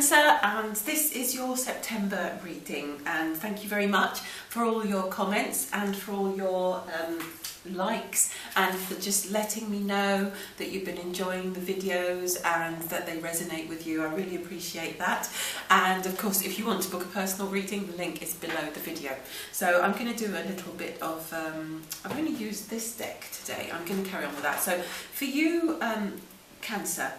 Cancer, and this is your September reading, and thank you very much for all your comments and for all your likes, and for just letting me know that you've been enjoying the videos and that they resonate with you. I really appreciate that. And of course, if you want to book a personal reading, the link is below the video. So I'm going to do a little bit of I've only used this deck today. I'm going to carry on with that. So for you, Cancer,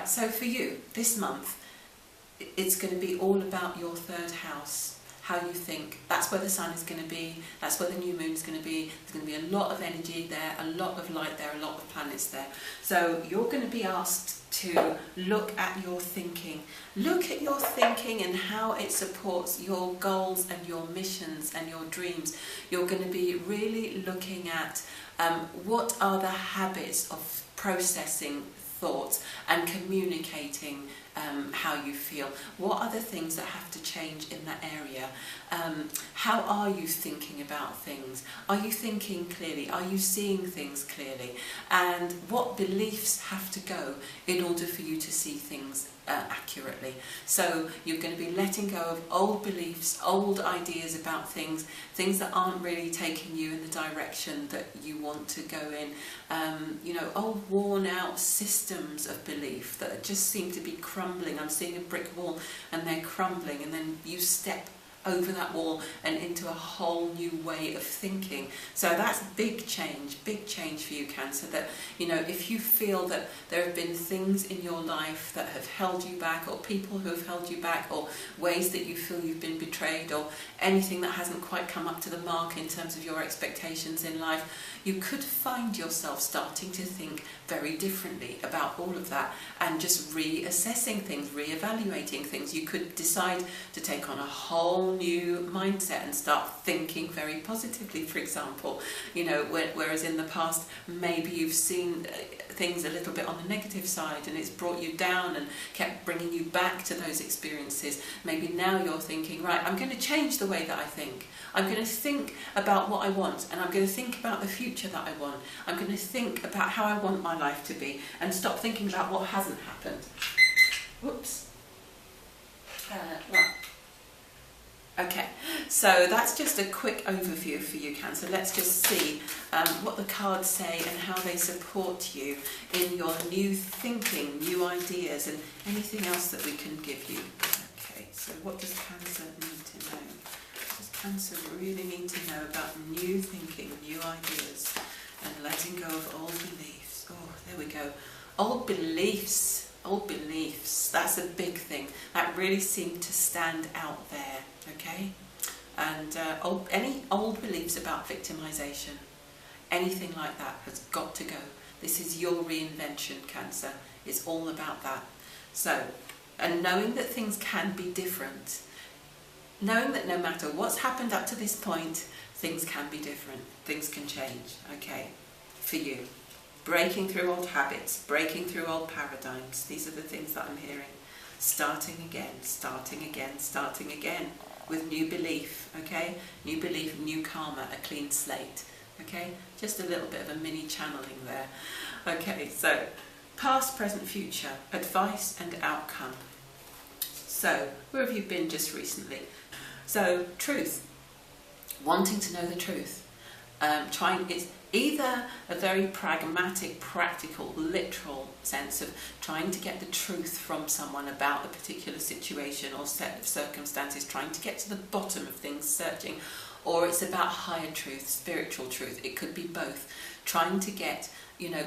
so for you this month, it's going to be all about your third house, how you think. That's where the sun is going to be, that's where the new moon is going to be. There's going to be a lot of energy there, a lot of light there, a lot of planets there. So you're going to be asked to look at your thinking. Look at your thinking and how it supports your goals and your missions and your dreams. You're going to be really looking at what are the habits of processing thoughts and communicating how you feel. What are the things that have to change in that area? How are you thinking about things? Are you thinking clearly? Are you seeing things clearly? And what beliefs have to go in order for you to see things accurately? So you're going to be letting go of old beliefs, old ideas about things that aren't really taking you in the direction that you want to go in. Old worn out systems of belief that just seem to be crumbling. I'm seeing a brick wall and they're crumbling, and then you step over that wall and into a whole new way of thinking. So that's big change for you, Cancer. That, if you feel that there have been things in your life that have held you back, or people who have held you back, or ways that you feel you've been betrayed, or anything that hasn't quite come up to the mark in terms of your expectations in life, you could find yourself starting to think very differently about all of that, and just reassessing things, reevaluating things. You could decide to take on a whole new mindset and start thinking very positively, for example. Whereas in the past maybe you've seen things a little bit on the negative side and it's brought you down and kept bringing you back to those experiences. Maybe now you're thinking, right, I'm going to change the way that I think. I'm going to think about what I want, and I'm going to think about the future that I want. I'm going to think about how I want my life to be, and stop thinking about what hasn't happened. Whoops. Right. Okay, so that's just a quick overview for you, Cancer. Let's just see what the cards say and how they support you in your new thinking, new ideas, and anything else that we can give you. Okay, so what does Cancer need to know? What does Cancer really need to know about new thinking, new ideas, and letting go of old beliefs? Oh, there we go. Old beliefs, that's a big thing. That really seemed to stand out there. Okay, and any old beliefs about victimization, anything like that has got to go. This is your reinvention, Cancer. It's all about that. So, and knowing that things can be different, knowing that no matter what's happened up to this point, things can be different, things can change, okay, for you. Breaking through old habits, breaking through old paradigms, these are the things that I'm hearing. Starting again, with new belief, okay? New belief, new karma, a clean slate, okay? Just a little bit of a mini channeling there. Okay, so past, present, future, advice and outcome. So, where have you been just recently? So, truth, wanting to know the truth. It's either a very pragmatic, practical, literal sense of trying to get the truth from someone about a particular situation or set of circumstances, trying to get to the bottom of things, searching, or it's about higher truth, spiritual truth. It could be both. Trying to get,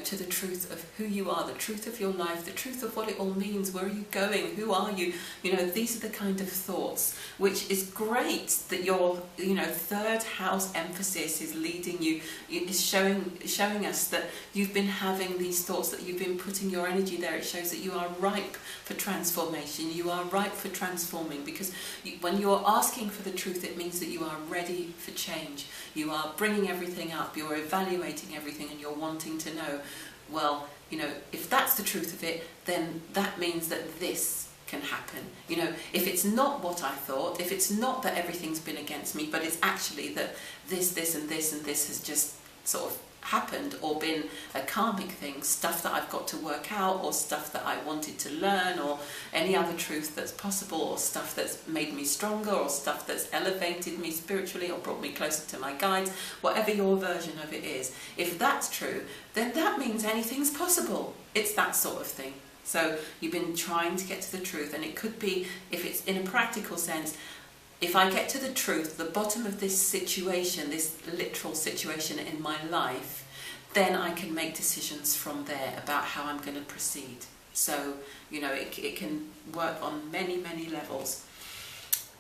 to the truth of who you are, the truth of your life, the truth of what it all means. Where are you going? Who are you? These are the kind of thoughts, which is great that your, third house emphasis is leading you, is showing us that you've been having these thoughts, that you've been putting your energy there. It shows that you are ripe for transformation. You are ripe for transforming, because when you're asking for the truth, it means that you are ready for change. You are bringing everything up, you're evaluating everything, and you're wanting to know, well, if that's the truth of it, then that means that this can happen. If it's not what I thought, if it's not that everything's been against me, but it's actually that this and this and this has just sort of happened or been a karmic thing, stuff that I've got to work out, or stuff that I wanted to learn, or any other truth that's possible, or stuff that's made me stronger, or stuff that's elevated me spiritually or brought me closer to my guides, whatever your version of it is. If that's true, then that means anything's possible. It's that sort of thing. So you've been trying to get to the truth, and it could be, if it's in a practical sense, if I get to the truth, the bottom of this situation, this literal situation in my life, then I can make decisions from there about how I'm going to proceed. So, you know, it can work on many, many levels.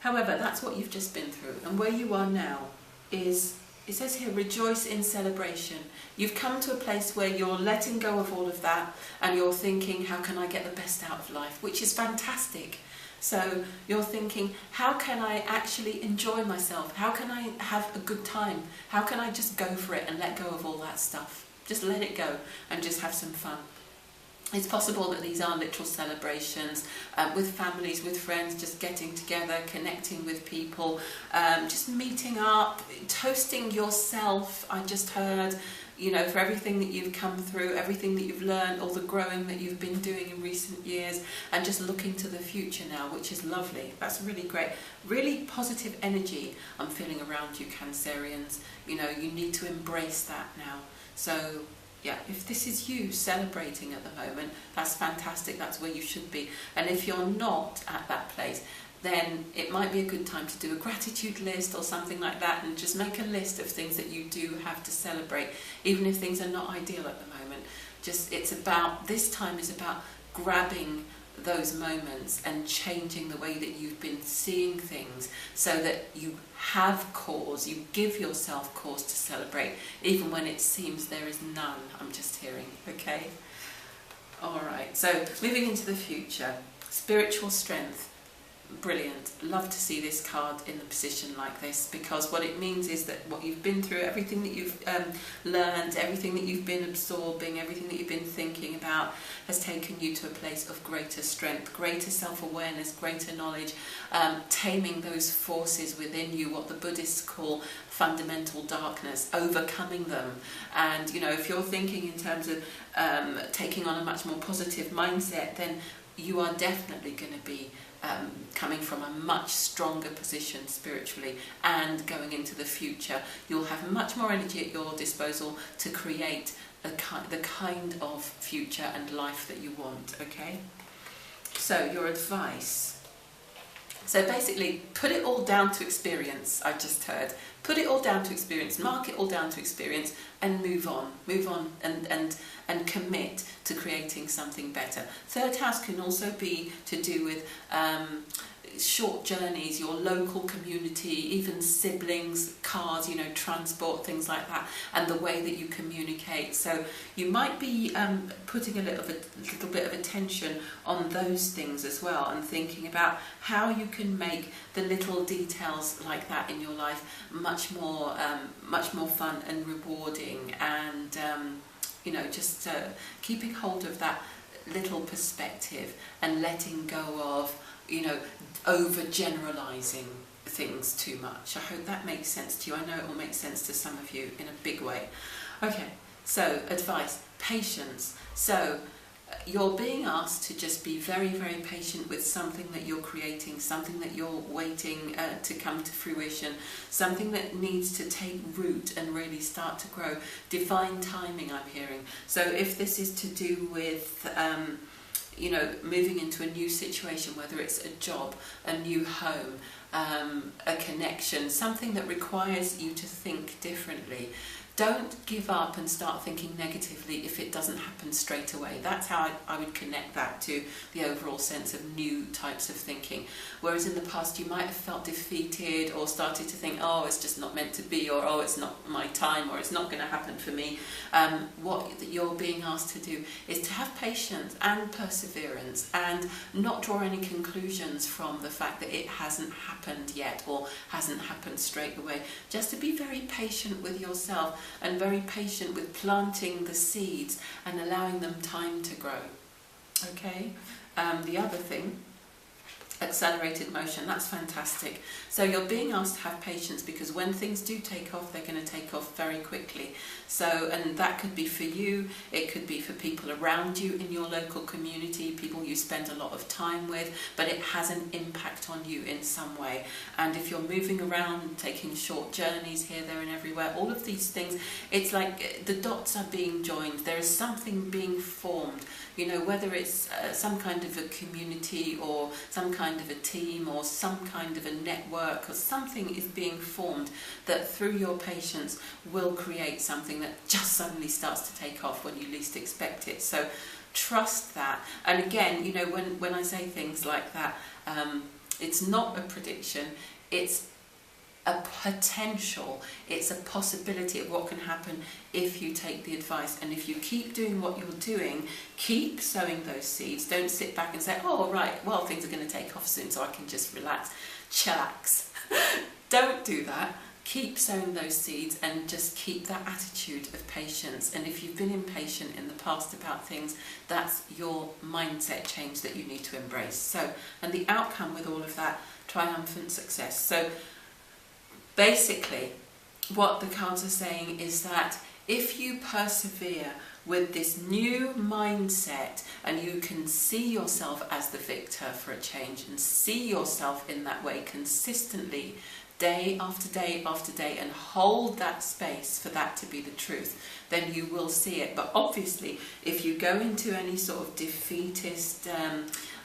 However, that's what you've just been through. And where you are now is, it says here, rejoice in celebration. You've come to a place where you're letting go of all of that, and you're thinking, how can I get the best out of life? Which is fantastic. So you're thinking, how can I actually enjoy myself? How can I have a good time? How can I just go for it and let go of all that stuff? Just let it go and just have some fun. It's possible that these are literal celebrations with families, with friends, just getting together, connecting with people, just meeting up, toasting yourself. I just heard, you know, for everything that you've come through, everything that you've learned, all the growing that you've been doing in recent years, and just looking to the future now, which is lovely. That's really great. Really positive energy I'm feeling around you, Cancerians. You know, you need to embrace that now. So, yeah, if this is you celebrating at the moment, that's fantastic. That's where you should be. And if you're not at that place, then it might be a good time to do a gratitude list or something like that, and just make a list of things that you do have to celebrate, even if things are not ideal at the moment. Just, it's about, this time is about grabbing those moments and changing the way that you've been seeing things, so that you have cause, you give yourself cause to celebrate, even when it seems there is none. I'm just hearing, okay? Alright, so moving into the future, spiritual strength. Brilliant. Love to see this card in a position like this, because what it means is that what you've been through, everything that you've learned, everything that you've been absorbing, everything that you've been thinking about, has taken you to a place of greater strength, greater self-awareness, greater knowledge, taming those forces within you, what the Buddhists call fundamental darkness, overcoming them. And, you know, if you're thinking in terms of taking on a much more positive mindset, then you are definitely going to be coming from a much stronger position spiritually, and going into the future you'll have much more energy at your disposal to create the kind of future and life that you want. Okay, so your advice, so basically put it all down to experience. I just heard, put it all down to experience, mark it all down to experience, and move on and commit to creating something better. Third house can also be to do with short journeys, your local community, even siblings, cars, you know, transport, things like that, and the way that you communicate. So you might be putting a little bit of attention on those things as well, and thinking about how you can make the little details like that in your life much more fun and rewarding, and you know, just keeping hold of that little perspective and letting go of, you know, overgeneralizing things too much. I hope that makes sense to you. I know it will make sense to some of you in a big way. Okay, so advice, patience. So you're being asked to just be very, very patient with something that you're creating, something that you're waiting to come to fruition, something that needs to take root and really start to grow. Divine timing, I'm hearing. So if this is to do with you know, moving into a new situation, whether it's a job, a new home, a connection, something that requires you to think differently. Don't give up and start thinking negatively if it doesn't happen straight away. That's how I would connect that to the overall sense of new types of thinking. Whereas in the past you might have felt defeated, or started to think, oh, it's just not meant to be, or oh, it's not my time, or it's not going to happen for me. What you're being asked to do is to have patience and perseverance, and not draw any conclusions from the fact that it hasn't happened yet, or hasn't happened straight away. Just to be very patient with yourself, and very patient with planting the seeds and allowing them time to grow. Okay? The other thing Accelerated motion, that's fantastic. So you're being asked to have patience, because when things do take off, they're going to take off very quickly. So, and that could be for you, it could be for people around you in your local community, people you spend a lot of time with, but it has an impact on you in some way. And if you're moving around, taking short journeys here, there and everywhere, all of these things, it's like the dots are being joined. There is something being formed, you know, whether it's some kind of a community or some kind of a team or some kind of a network, or something is being formed that through your patience will create something that just suddenly starts to take off when you least expect it. So trust that. And again, you know, when I say things like that, it's not a prediction, it's a potential, it's a possibility of what can happen if you take the advice. And if you keep doing what you're doing, keep sowing those seeds. Don't sit back and say, oh right, well, things are going to take off soon so I can just relax, chillax. Don't do that. Keep sowing those seeds and just keep that attitude of patience. And if you've been impatient in the past about things, that's your mindset change that you need to embrace. So, and the outcome with all of that, triumphant success. So basically, what the cards are saying is that if you persevere with this new mindset and you can see yourself as the victor for a change and see yourself in that way consistently, day after day after day, and hold that space for that to be the truth, then you will see it. But obviously, if you go into any sort of defeatist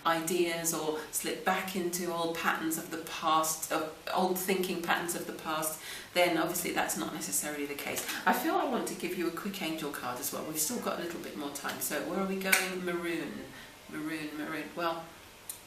ideas or slip back into old patterns of the past, old thinking patterns of the past, then obviously that's not necessarily the case. I feel I want to give you a quick angel card as well. We've still got a little bit more time. So where are we going? Maroon. Maroon, maroon. Well,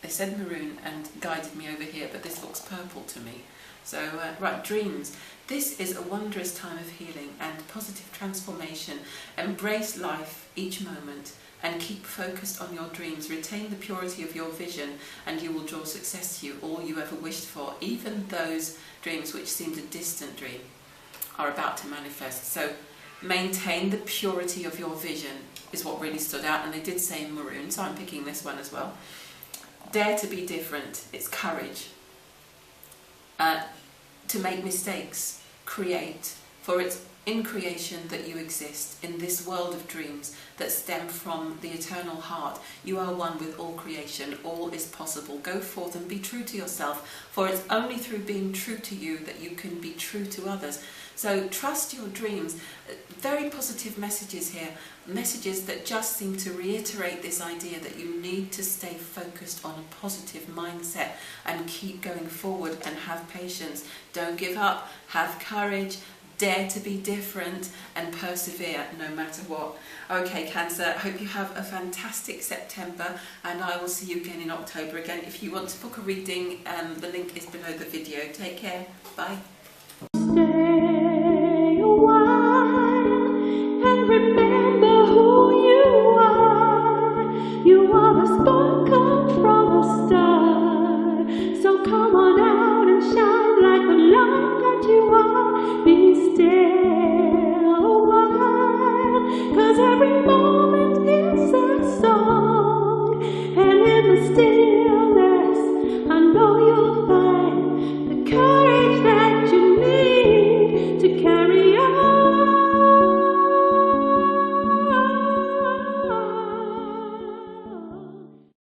they said maroon and guided me over here, but this looks purple to me. So, right, dreams. This is a wondrous time of healing and positive transformation. Embrace life each moment and keep focused on your dreams. Retain the purity of your vision and you will draw success to you, all you ever wished for. Even those dreams which seemed a distant dream are about to manifest. So maintain the purity of your vision is what really stood out. And they did say maroon, so I'm picking this one as well. Dare to be different. It's courage. To make mistakes, create, for it's in creation that you exist, in this world of dreams that stem from the eternal heart. You are one with all creation, all is possible. Go forth and be true to yourself, for it's only through being true to you that you can be true to others. So trust your dreams. Very positive messages here, messages that just seem to reiterate this idea that you need to stay focused on a positive mindset and keep going forward and have patience. Don't give up, have courage, dare to be different and persevere no matter what. Okay, Cancer, I hope you have a fantastic September and I will see you again in October. Again, if you want to book a reading, the link is below the video. Take care. Bye.